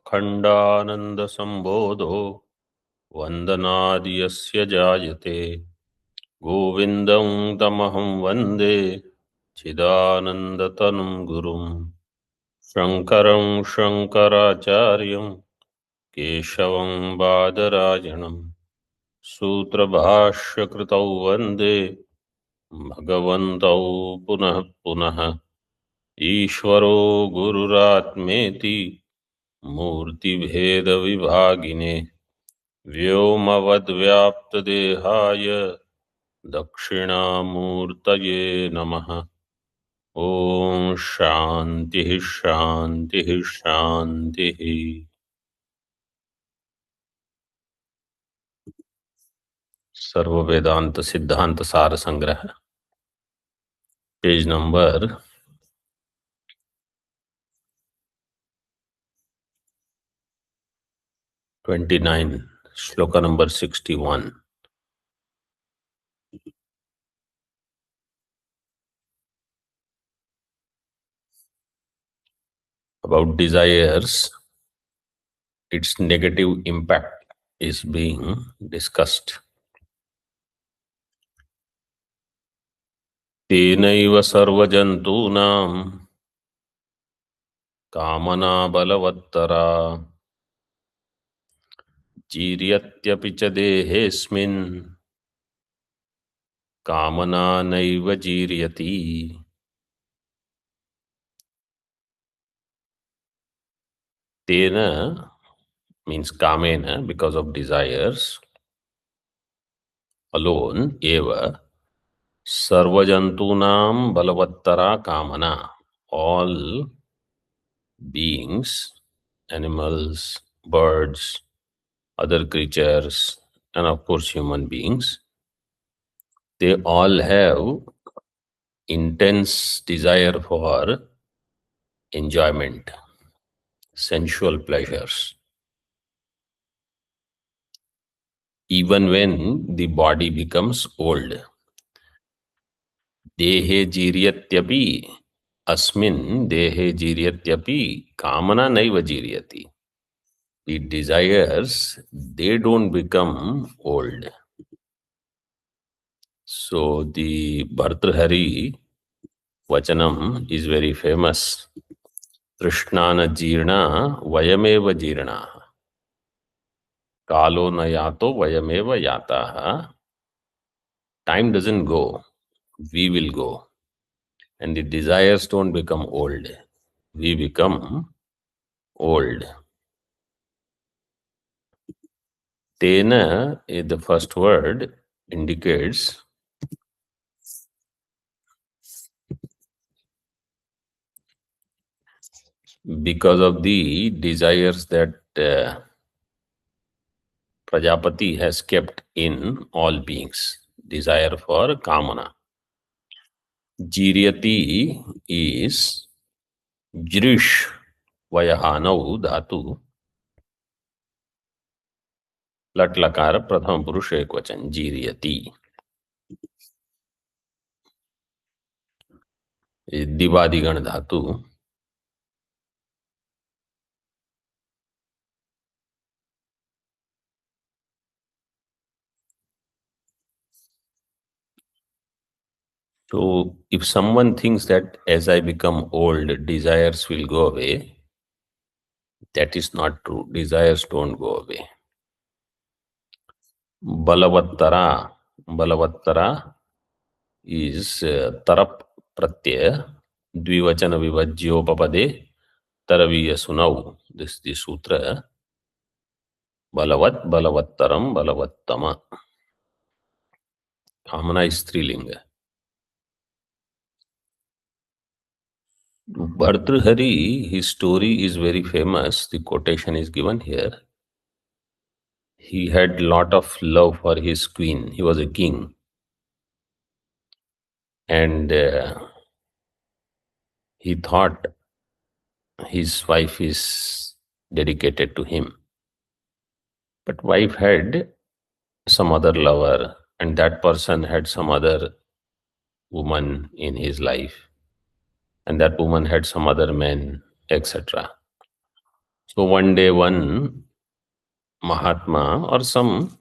अखण्डानन्दसम्बोधो वन्दनाद्यस्य जायते गोविन्दं तमहं वन्दे चिदानन्दतनुं गुरुं शङ्करं शङ्कराचार्यं केशवं बादरायणं सूत्रभाष्यकृतौ वन्दे भगवन्तौ पुनः पुनः ईश्वरो गुरुरात्मेति मूर्तिभेदविभागिने व्योमवद्व्याप्तदेहाय दक्षिणामूर्तये नमः। ओम शांति शांति शांति। सर्व वेदांत सिद्धांत सार संग्रह, पेज नंबर 29, श्लोक number 61। About desires, its negative impact is being discussed. तेनैव सर्वजन्तूनां कामना बलवत्तरा जीर्यत्यपि च देहेऽस्मिन् कामना नैव जीर्यति। Tena means kamena, because of desires alone, eva sarvajantunam balavattara kamana, all beings, animals, birds, other creatures, and of course human beings, they all have intense desire for enjoyment, sensual pleasures. Even when the body becomes old. Dehe jiryatyapi, asmin dehe jiryatyapi kamana naiva jiryati. The desires, they don't become old. So the Bhartrhari Vachanam is very famous. Trishnana jirna vayameva jirna. Kalo na yato vayameva yataha. Time doesn't go, we will go. And the desires don't become old, we become old. Tena, the first word, indicates because of the desires that Prajapati has kept in all beings, desire for kamana. Jiryati is jrish vayahanau dhatu, lat lakara pratham purush ekvachan, jiryati. दिवादिगण धातु, so if someone thinks that as I become old, desires will go away, that is not true. Desires don't go away. Balavattara, balavattara is tarap pratyaya, dvivachana vivajyopapade taraviya sunau. This is the sutra. Balavat, balavattaram, balavattama. Kamana is strilinga. Bhartrhari, his story is very famous. The quotation is given here. He had lot of love for his queen. He was a king. And he thought his wife is dedicated to him. But wife had some other lover, and that person had some other woman in his life. And that woman had some other men, etc. So So one day, one Mahatma or some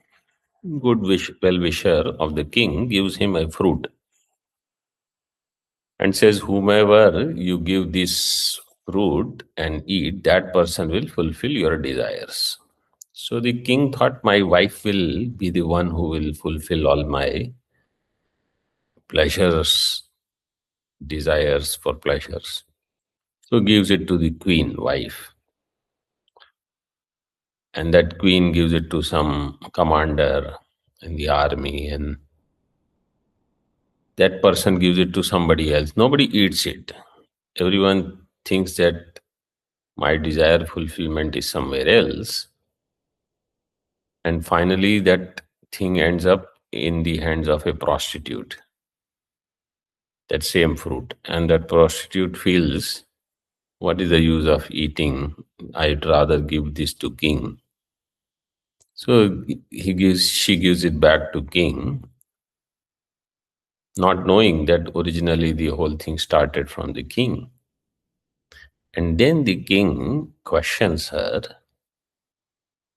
well-wisher of the king gives him a fruit and says, whomever you give this fruit and eat, that person will fulfill your desires. So the king thought, my wife will be the one who will fulfill all my pleasures, desires for pleasures. So gives it to the queen, wife. And that queen gives it to some commander in the army, and that person gives it to somebody else. Nobody eats it. Everyone thinks that my desire fulfillment is somewhere else. And finally, that thing ends up in the hands of a prostitute, that same fruit. And that prostitute feels, what is the use of eating? I'd rather give this to king. So she gives it back to king, not knowing that originally the whole thing started from the king. And then the king questions her,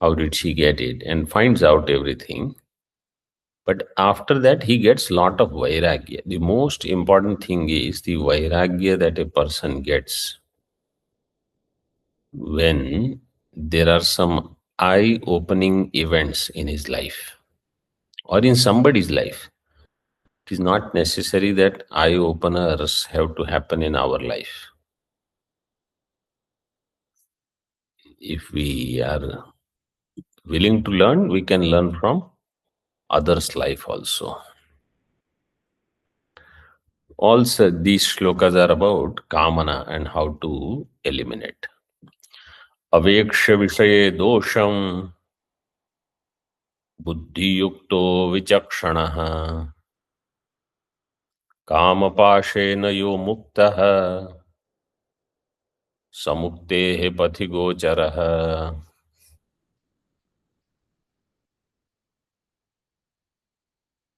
how did she get it, and finds out everything. But after that, he gets lot of vairagya. The most important thing is the vairagya that a person gets when there are some eye-opening events in his life or in somebody's life. It is not necessary that eye-openers have to happen in our life. If we are willing to learn, we can learn from others' life also. Also, these shlokas are about kamana and how to eliminate. Avekshya vishaye dosham buddhiyukto vichakshanaha kamapashena yo muktaha samuktehe pathi gocharaha.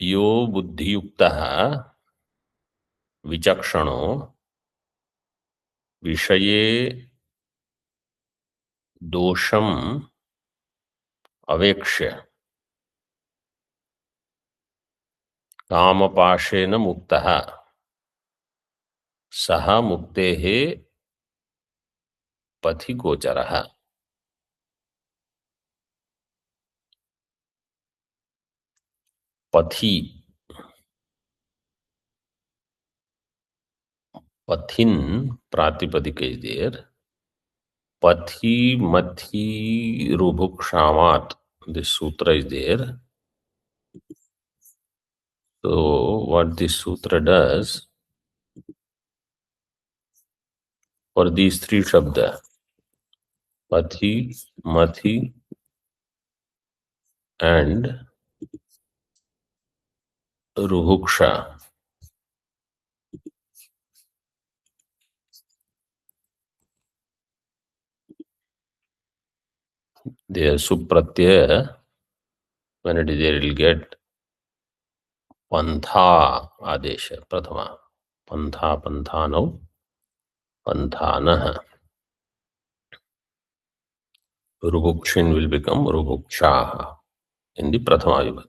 यो बुद्धियुक्तः विचक्षणो विषये दोषम अवेक्ष्य कामपाशेन मुक्तः सह मुक्तेः पथि गोचरः. पथि, pathin pratipadika is there. Pathi mathi rubhukshamat, this sutra is there. So what this sutra does for these three shabda, pathi, mathi and rubhuksha, their supratyaya, when it is there, it will get pantha adesha, prathama. Pantha, panthano, panthanah. Rubhukshin will become rubhukshaha in the prathama vibhakti.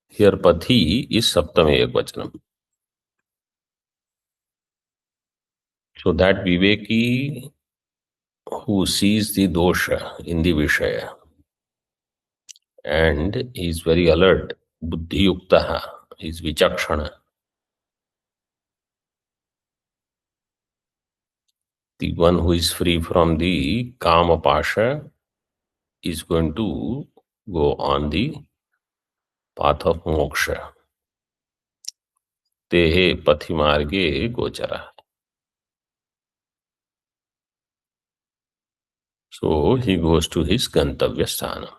Here pathi is saptame ekvachanam. So that viveki who sees the dosha in the vishaya and is very alert, buddhi yuktaha, is vichakshana. The one who is free from the kama pasha is going to go on the path of moksha. Tehe pathi marge gochara. So he goes to his gantavya sthana.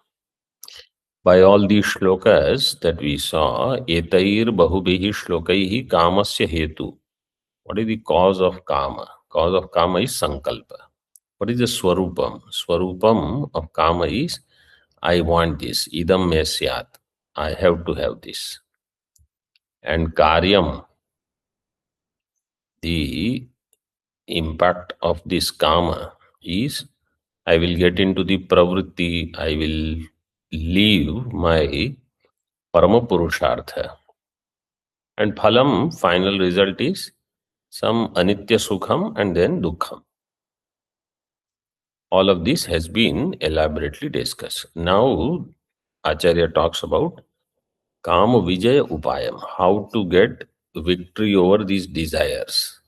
By all these shlokas that we saw, etair bahubhihi shlokaihi kamasya hetu. What is the cause of kama? Cause of kama is sankalpa. What is the swarupam? Swarupam of kama is, I want this, idam me syat. I have to have this. And karyam, the impact of this kama is I will get into the pravritti, I will leave my parama purushartha. And phalam, final result is some anitya sukham and then dukkham. All of this has been elaborately discussed. Now, Acharya talks about Kama Vijaya Upayam, how to get victory over these desires.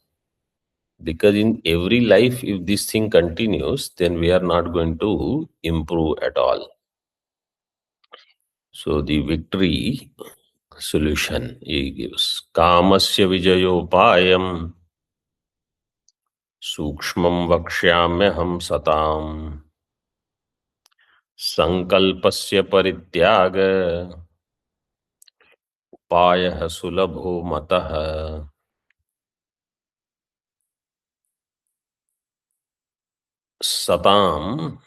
Because in every life, if this thing continues, then we are not going to improve at all. So the victory solution he gives. Kamasya Vijayopayam Sukshmam Vakshyamyaham Satam Sankalpasya Parityaga Upayah Sulabho Matah. Satam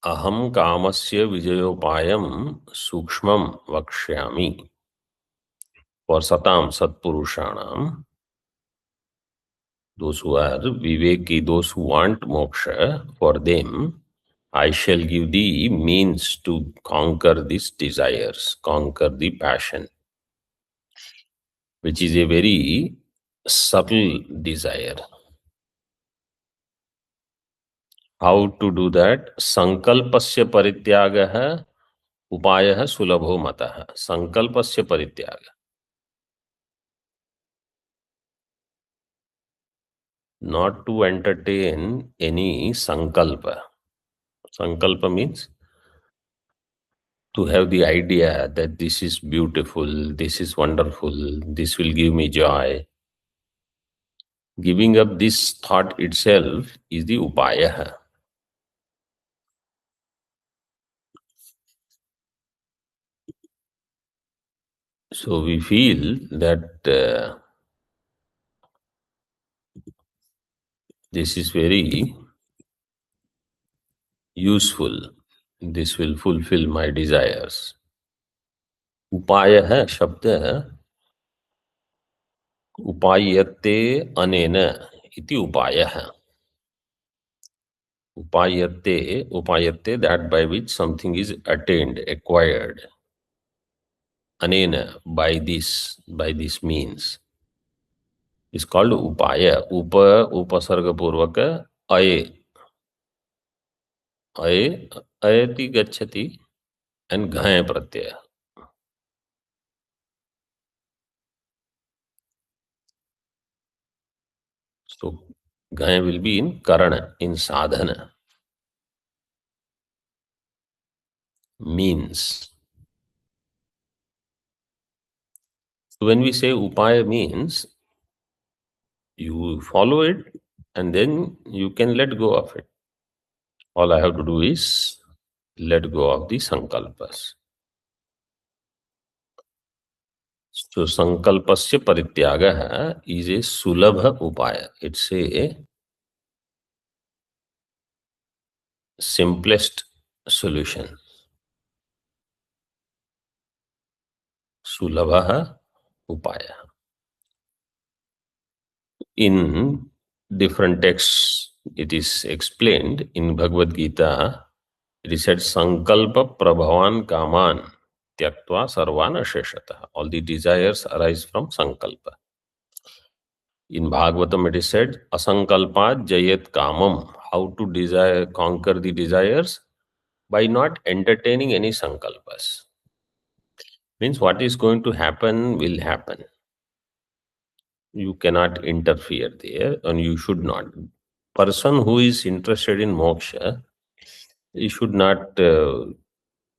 aham kamasya vijayopayam sukshmam vakshyami. For satam satpurushanam, those who are viveki, those who want moksha, for them I shall give the means to conquer these desires, conquer the passion, which is a very subtle desire. How to do that? Sankalpasya parityagah upayah sulabho matah. Sankalpasya parityaga. Not to entertain any sankalpa. Sankalpa means to have the idea that this is beautiful, this is wonderful, this will give me joy. Giving up this thought itself is the upaya. So we feel that this is very useful. This will fulfill my desires. Upaya hai, shabd hai, upayate anena iti upaya hai. Upayate, that by which something is attained, acquired. Anena, by this means, is called upaya. Upasarga purvaka aye. Ayati gacchati and ghaya pratyaya. So ghaya will be in karana, in sadhana. Means. So when we say upaya means, you follow it and then you can let go of it. All I have to do is let go of the sankalpas. So sankalpasya parityaga is a sulabha upaya. It's a simplest solution. Sulabha upaya. In different texts, it is explained. In Bhagavad Gita, it is said sankalpa prabhavan kaman tyaktva sarvana sheshatah. All the desires arise from sankalpa. In Bhagavatam, it is said asankalpat jayet kamam. How to desire, conquer the desires? By not entertaining any sankalpas. Means what is going to happen will happen. You cannot interfere there, and you should not. Person who is interested in moksha, he should not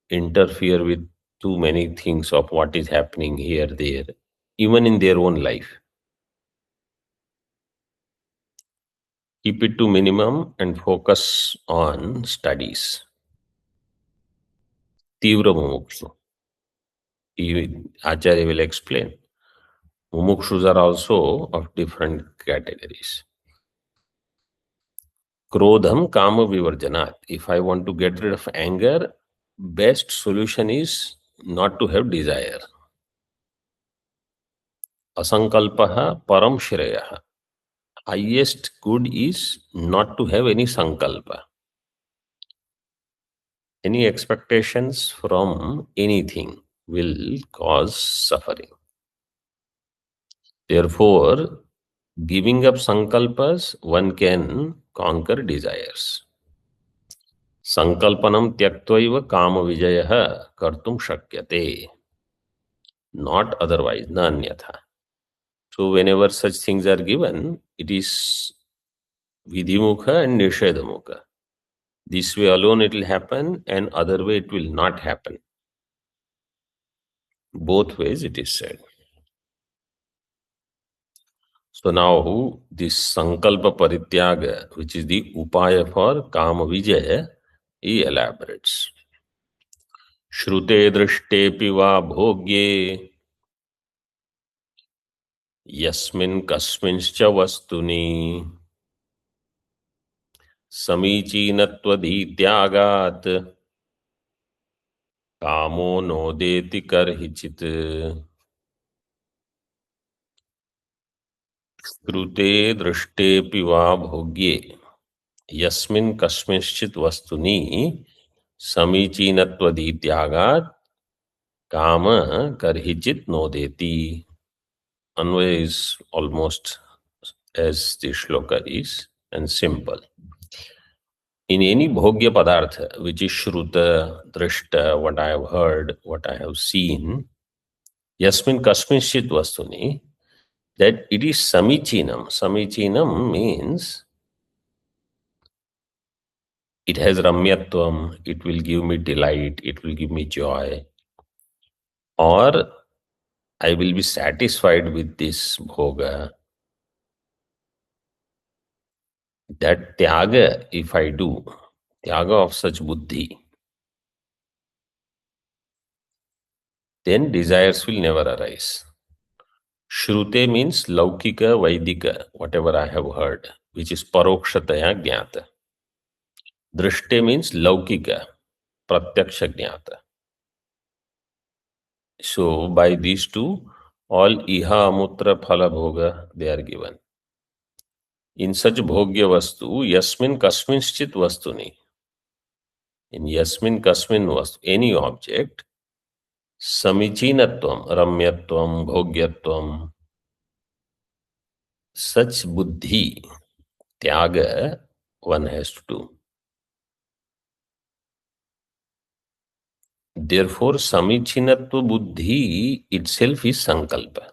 interfere with too many things of what is happening here, there, even in their own life. Keep it to minimum and focus on studies. Tivra mumukshu. Acharya will explain. Mumukshus are also of different categories. Krodham kama vivarjanat. If I want to get rid of anger, best solution is not to have desire. Asankalpaha param shreyaha. highest good is not to have any sankalpa, any expectations from anything will cause suffering. Therefore, giving up sankalpas, one can conquer desires. Sankalpanam tyaktva kama vijayah kartum shakyate. Not otherwise, na anyatha. So whenever such things are given, it is vidhimukha and nishedamukha. This way alone it will happen, and other way it will not happen. Both ways it is said. So now this sankalpa parityaga, which is the upaya for kama vijaya, he elaborates. Shrute drishte va bhogye yasmin kasminscha vastuni samichinatvadityagat कामो नोदेति करहिचित श्रुते दृष्टेऽपि वा भोग्ये यस्मिन् कस्मिंश्चित् वस्तुनि समीचीनत्वदीत्यागात् काम करहिचित नोदेति. अन्वय is almost as the shloka is and simple. In any bhogya padartha, which is shruta, drishta, what I have heard, what I have seen, yasmin kasminshit vastuni, that it is samichinam. Samichinam means it has ramyatvam, it will give me delight, it will give me joy, or I will be satisfied with this bhoga. That tyaga, if I do, tyaga of such buddhi, then desires will never arise. Shrute means laukika, vaidika, whatever I have heard, which is parokshataya jnata. Drishte means laukika, pratyaksha jnata. So by these two, all iha amutra phala bhoga, they are given. In such bhogya vastu, yasmin kasminschit vastuni. In yasmin kasmin vastu, any object, samichinatvam, ramyatvam, bhogyatvam, such buddhi, tyaga, one has to do. Therefore, samichinatva buddhi itself is sankalpa.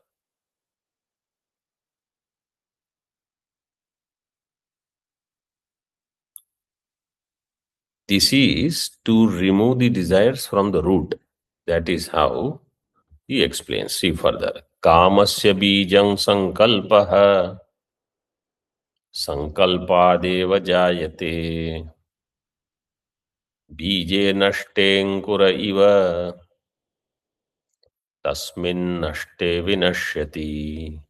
This is to remove the desires from the root. That is how he explains. See further. Kamasya bijang sankalpaha sankalpadeva jayate bije nashtenkura iva tasmin nashte vinashyati.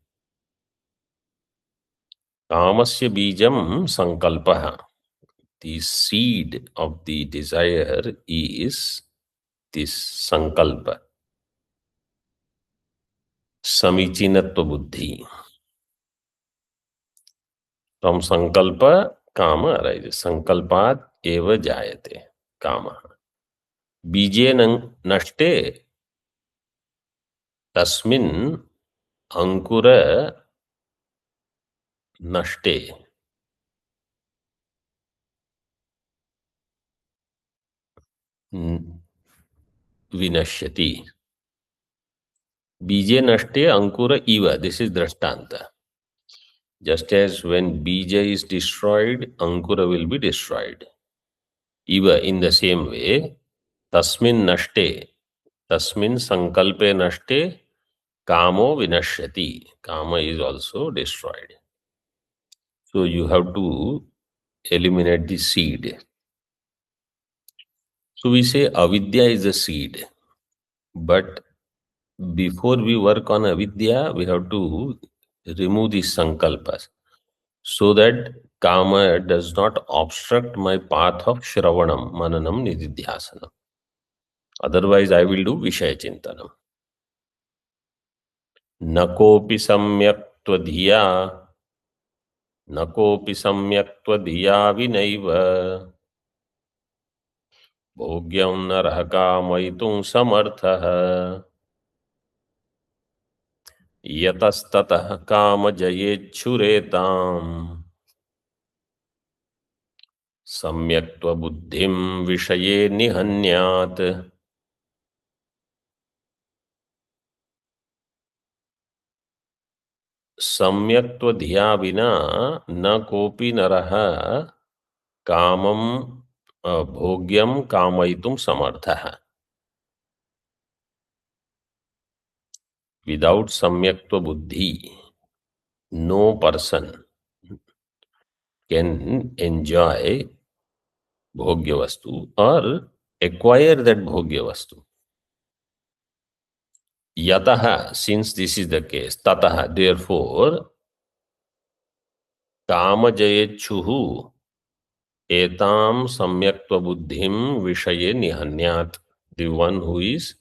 Kamasya bijam sankalpaha. The seed of the desire is this sankalpa. Samichinatva buddhi. From sankalpa, kama arises. Sankalpat eva jayate. Kama. Bije nashte tasmin ankura nashte. Vinashyati. Bije nashte ankura iva. This is drashtanta. Just as when bija is destroyed, ankura will be destroyed. Iva, in the same way, tasmin nashte, tasmin sankalpe nashte, kamo vinashyati. Kama is also destroyed. So you have to eliminate the seed. So we say avidya is a seed. But before we work on avidya, we have to remove the sankalpas, so that kama does not obstruct my path of shravanam, mananam, nididhyasanam. Otherwise, I will do Vishaya Chintanam. Nakopi samyak twadhiya न कोऽपि सम्यक्त्वधिया विनैव भोग्यं नरः कामयितुं समर्थः यतस्ततः कामजयेच्छुरेताम् सम्यक्त्वबुद्धिं विषये निहन्यात्। सम्यक्त्वधिया विना न कोऽपि नरः कामं भोग्यं कामयितुं समर्थः। Without samyaktva buddhi, no person can enjoy bhogya vastu or acquire that bhogya vastu. Yataha, since this is the case, tataha, therefore, kama jayetshuhu etam samyaktva buddhim vishaye nihanyat. The one who is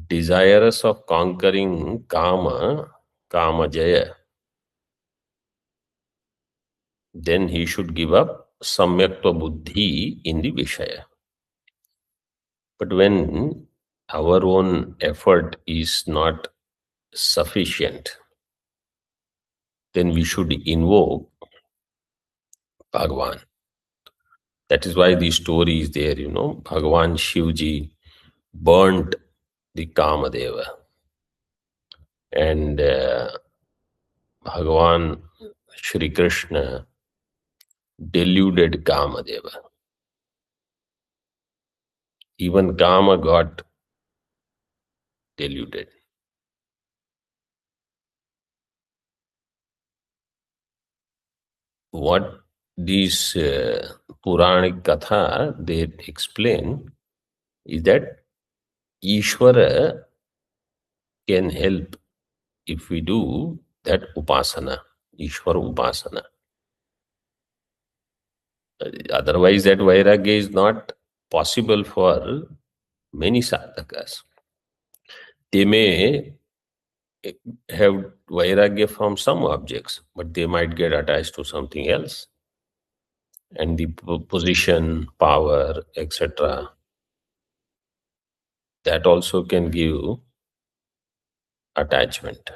desirous of conquering kama jaya, then he should give up samyaktva buddhi in the vishaya. But when our own effort is not sufficient, then we should invoke Bhagwan. That is why the story is there, Bhagwan Shivji burnt the Kamadeva, and Bhagwan Shri Krishna deluded Kamadeva. Even Kama got deluded. What these Puranic Katha, they explain is that Ishvara can help if we do that upasana, Ishvara upasana. Otherwise, that vairagya is not possible for many sadhakas. They may have vairagya from some objects, but they might get attached to something else. And the position, power, etc., that also can give attachment.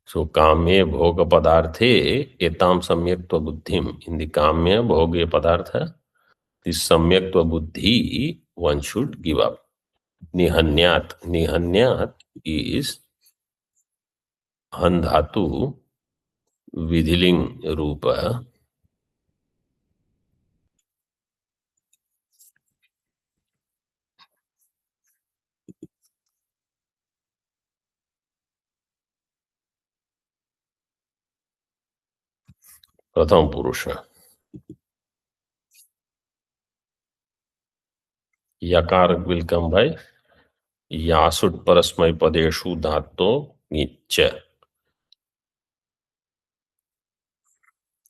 So, kamya bhoga padarthe etam samyaktva buddhim. In the kamya bhoga padartha, this samyaktva buddhi one should give up. Nihanyat. Nihanyat is han dhatu vidhiling rupa. Pratham purusha. Yakar will come by Yasut parasmai padeshu dhato nicha.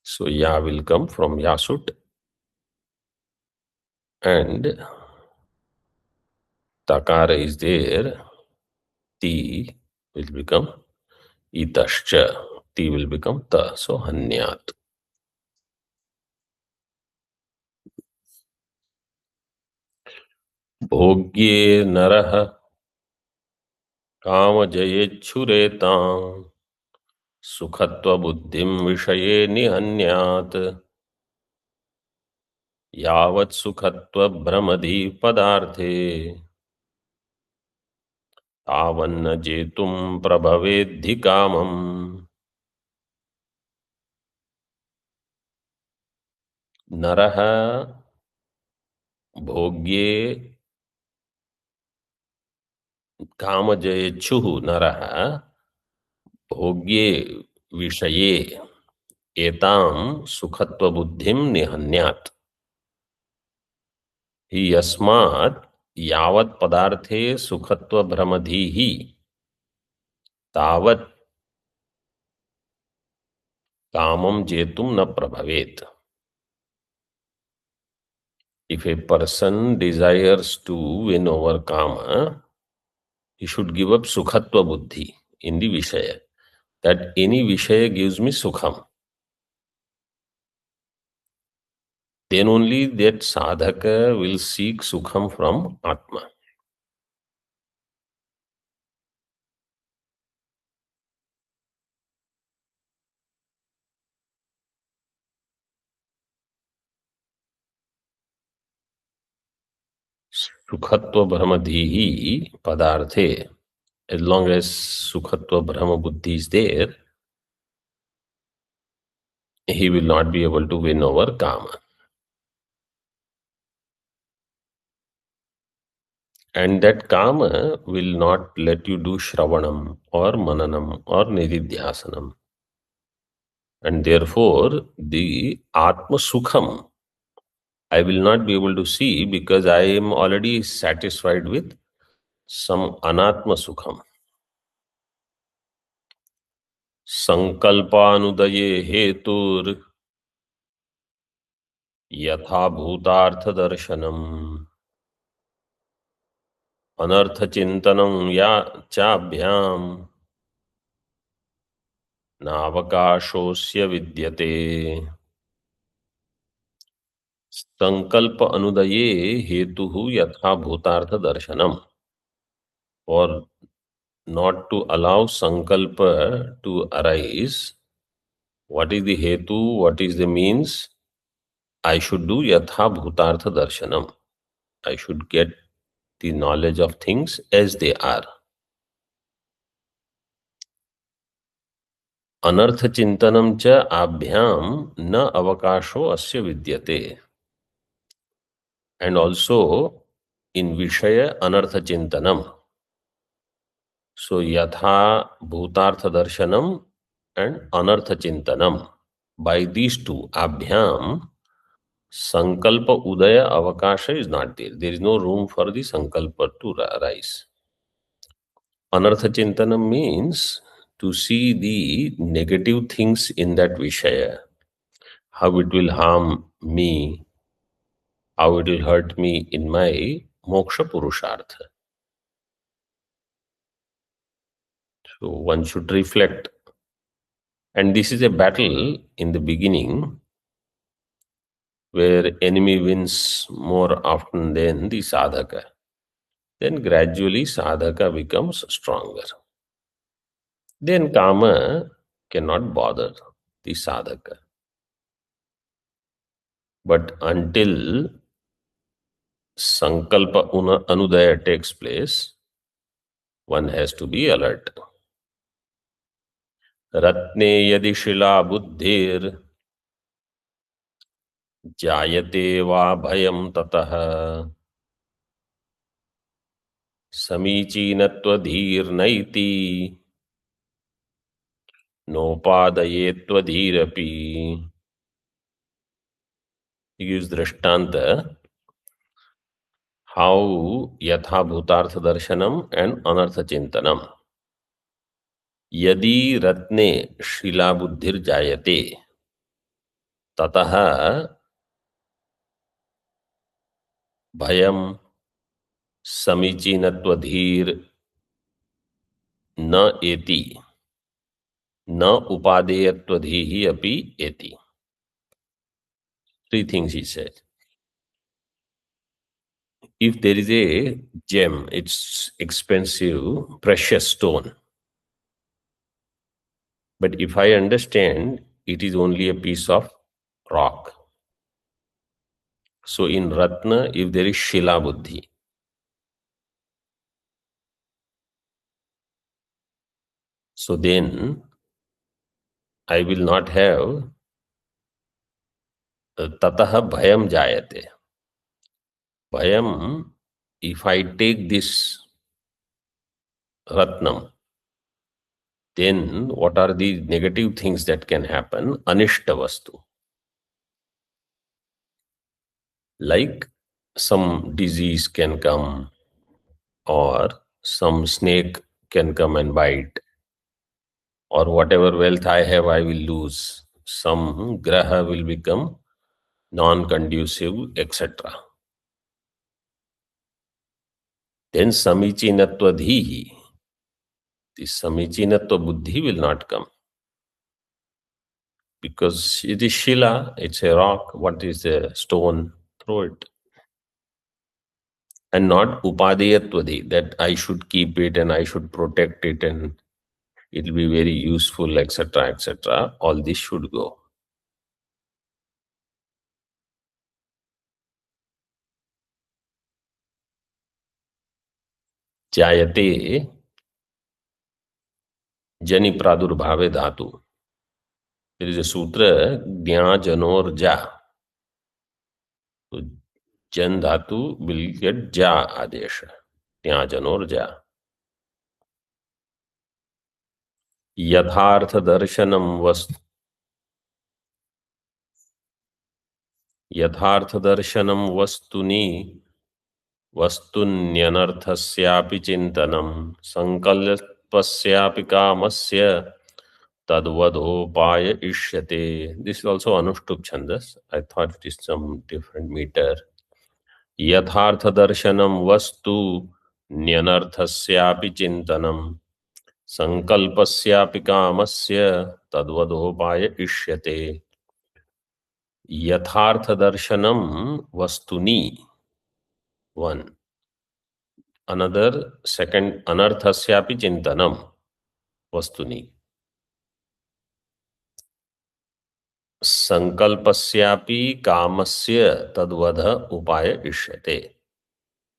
So Ya will come from Yasut and Takara is there. Ti will become Itascha. Ti will become Ta. So Hanyat. Bhogye naraha काम जयेच्छुरेतां सुखत्व बुद्धिं विषये निहन्यात् यावत् सुखत्व भ्रमधि पदार्थे तावन्न जेतुं प्रभवेद्धि कामम्. नरः भोग्ये कामजयेच्छुः नरः भोग्ये विषये एतां सुखत्व बुद्धिं निहन्यात्. हि यस्मात् यावत् पदार्थे सुखत्व भ्रमधिः तावत् कामं जेतुं न प्रभवेत्. If a person desires to win over kama, he should give up sukhatva buddhi in the vishaya. That any vishaya gives me sukham. Then only that sadhaka will seek sukham from Atma. Sukhatva brahmadhihi padarthe. As long as sukhatva brahma buddhi is there, he will not be able to win over kama. And that kama will not let you do shravanam or mananam or nididhyasanam. And therefore, the Atma Sukham I will not be able to see because I am already satisfied with some Anatma Sukham. Sankalpanudaye hetur yatha bhutartha darshanam anartha chintanam ya chabhyam navakashosya vidyate. संकल्प अनुदये हेतु यथा भूतार्थ दर्शनम. For not to allow sankalpa to arise, what is the hetu, what is the means? I should do yatha bhutartha darshanam. I should get the knowledge of things as they are. Anartha chintanam cha abhyam na avakasho asya vidyate. And also in Vishaya Anartha Chintanam. So Yatha Bhutartha Darshanam and Anartha Chintanam. By these two, Abhyam, Sankalpa Udaya Avakasha is not there. There is no room for the Sankalpa to arise. Anartha Chintanam means to see the negative things in that Vishaya, how it will harm me, how it will hurt me in my moksha purushartha. So one should reflect. And this is a battle in the beginning where enemy wins more often than the sadhaka. Then gradually sadhaka becomes stronger. Then kama cannot bother the sadhaka. But until sankalpa anudaya takes place, one has to be alert. Ratne yadi shila buddhir jayate va bhayam tatah समीचीनत्वधीर्नैति नोपादयेत्वधीरपि. He gives drishtanta how yatha bhutartha darshanam and anartha chintanam. Yadi ratne shila buddhir jayate tataha bhayam samichinatvadhir na eti na upadeyatvadhihi api eti. Three things he said. If there is a gem, it's expensive, precious stone. But if I understand, it is only a piece of rock. So in Ratna, if there is Shila Buddhi, so then I will not have Tataha Bhayam Jayate. Bhayam, if I take this Ratnam, then what are the negative things that can happen? Anishta Vastu. Like some disease can come, or some snake can come and bite, or whatever wealth I have, I will lose. Some graha will become non-conducive, etc. then samichinatva-dhihi. The samichinatva buddhi will not come. Because it is Shila, it's a rock. What is a stone? Throw it. And not Upadeyatwadi, that I should keep it and I should protect it and it will be very useful, etc., etc. All this should go. Jayate Jani Pradurбhave Dhatu. There is a sutra, Jna Janor Ja. So, Jan Dhatu will get Ja Adesha. Jna Janor Ja. यथार्थ दर्शनम वस्तु यथार्थ दर्शनम वस्तुनि वस्तुन्यनर्थस्यापि चिंतनम संकल्पस्यापि कामस्य तद्वदोपाय इष्यते. This is also Anushtup Chandas. I thought it is some different meter. यथार्थ दर्शनम वस्तु न्यनर्थस्यापि चिंतनम संकल्पस्यापि कामस्य तद्वदोपाय इष्यते. यथार्थ दर्शनम वस्तुनि, one. Another, second, anarthasyapi chintanam vastuni. Sankalpasyapi kamasya tadvadha upaya ishyate.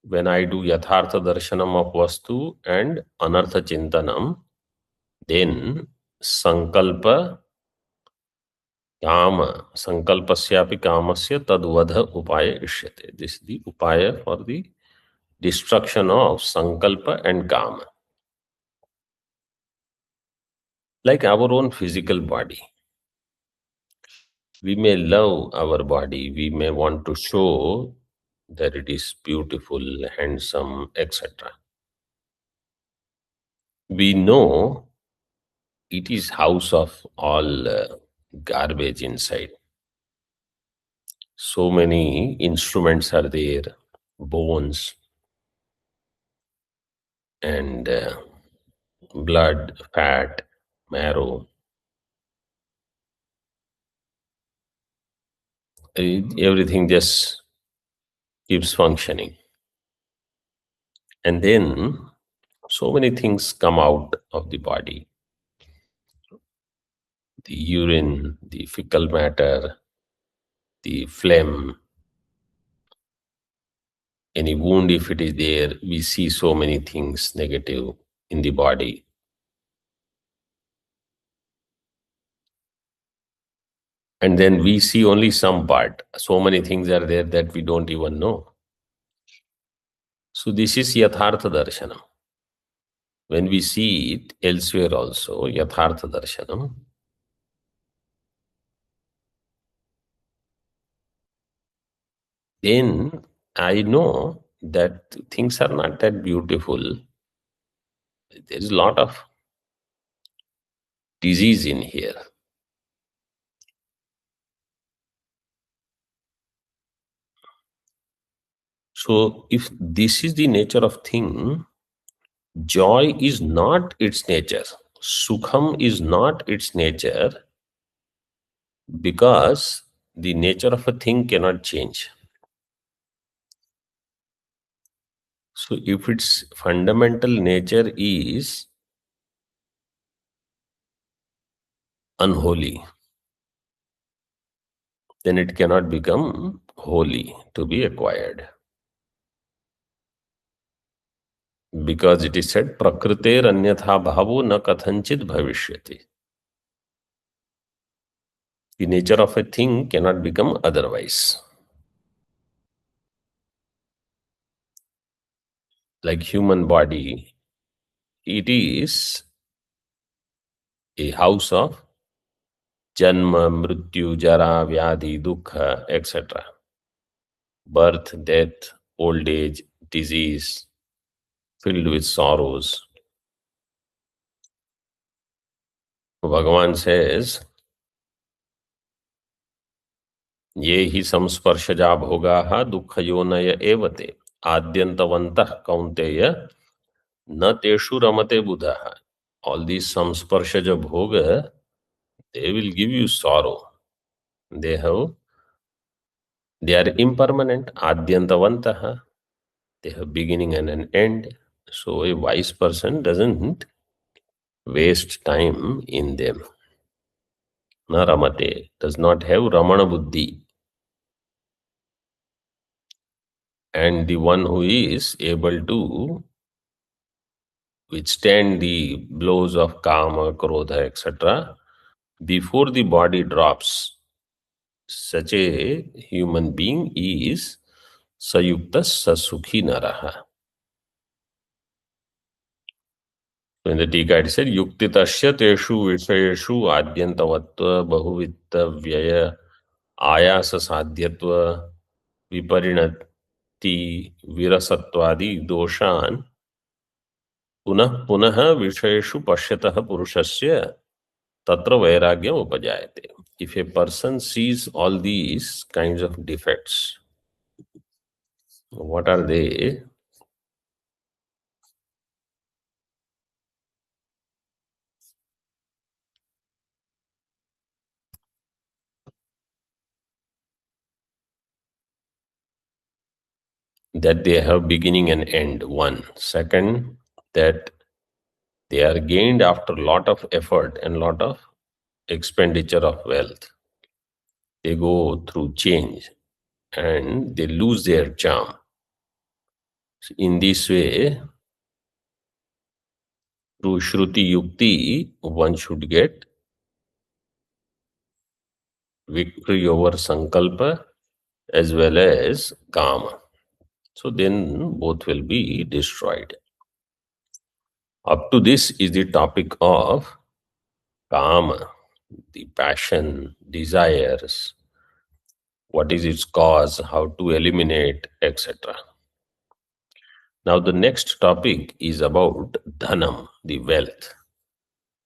When I do yathartha darshanam of vastu and anartha chintanam, then sankalpa kama, sankalpasyapi kamasya tadvadha upaya ishyate. This is the upaya for the destruction of sankalpa and kama. Like our own physical body. We may love our body, we may want to show that it is beautiful, handsome, etc. We know it is house of all garbage inside. So many instruments are there, bones and blood, fat, marrow. Everything just keeps functioning. And then so many things come out of the body. The urine, the fecal matter, the phlegm, any wound if it is there, we see so many things negative in the body. And then we see only some part. So many things are there that we don't even know. So this is Yathartha Darshanam. When we see it elsewhere also, Yathartha Darshanam, then I know that things are not that beautiful. There is a lot of disease in here. So if this is the nature of thing, joy is not its nature. Sukham is not its nature, because the nature of a thing cannot change. So if its fundamental nature is unholy, then it cannot become holy to be acquired. Because it is said, prakriter anyatha bhavo na kathanchit bhavishyati. The nature of a thing cannot become otherwise. Like human body, it is a house of janma, mrityu, jara, vyadhi, dukkha, etc. Birth, death, old age, disease, filled with sorrows. Bhagavan says, ye hi samsparshajā bhogaha dukkha yonaya evate. आद्यन्तवन्तः कौन्तेय न तेषु रमते बुधः. All these samsparshaja bhoga, they will give you sorrow. They are impermanent. Adyantavantaha. They have beginning and an end. So a wise person doesn't waste time in them. Na ramate, does not have ramana buddhi. And the one who is able to withstand the blows of kama, krodha, etc., before the body drops, such a human being is sayukta sasukhi naraha. So in the Tika it said, Yuktitasya teshu vishayeshu adyantavatva bahuvitta vyaya ayasa sadhyatva viparinati virasattvadi doshan punah punah vishayeshu pashyatah purushasya tatra vairagyam upajayate. If a person sees all these kinds of defects, what are they? That they have beginning and end, one. Second, that they are gained after lot of effort and lot of expenditure of wealth. They go through change and they lose their charm. So in this way, through Shruti Yukti, one should get victory over Sankalpa as well as Kama. So then both will be destroyed. Up to this is the topic of Kama, the passion, desires, what is its cause, how to eliminate, etc. Now the next topic is about Dhanam, the wealth,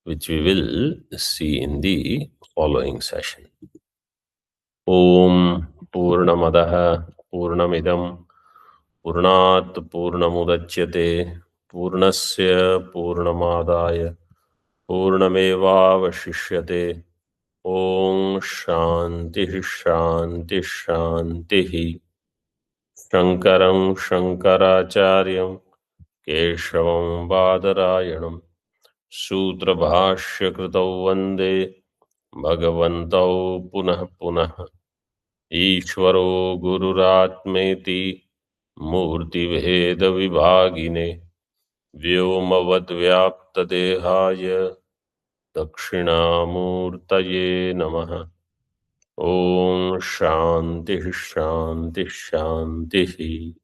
which we will see in the following session. Om Purnamadaha Purnamidam Purnat Purnamudachyate Purnasya Purnamadaya Purnamevavashishyate. Om Shanti Shanti Shanti. Shankaram Shankaracharyam Keshavam Badarayanam Sutrabhashyakrtau Vande Bhagavantau Punah Punah Ishvaro Gururatmeti Murti Veda Vibhagine Vyomavad Vyapta Dehaya Dakshinamurtaye Namaha. Om Shanti Shanti Shanti.